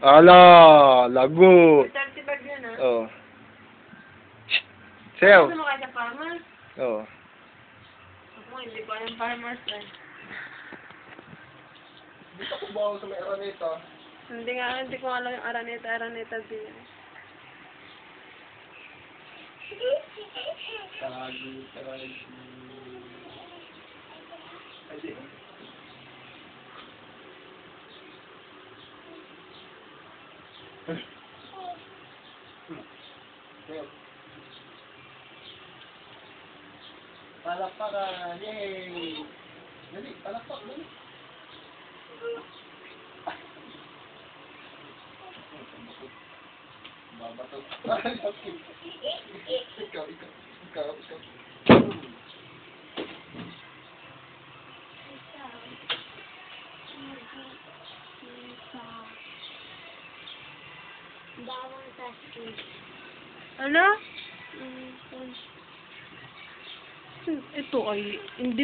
Ala, lagot. 35 yun, ha? Oh. Sayaw. Gusto mo kayo sa farmers? Oh. Ako, hindi ko alam farmers, eh. Dito ko ba sa may Araneta? Hindi ko alam yung Araneta din. Tago. Palakpakan! Yay! Dali, palakpak, dali. Babato. Ikaw. Bawang tasking. Ano? Ito ay, hindi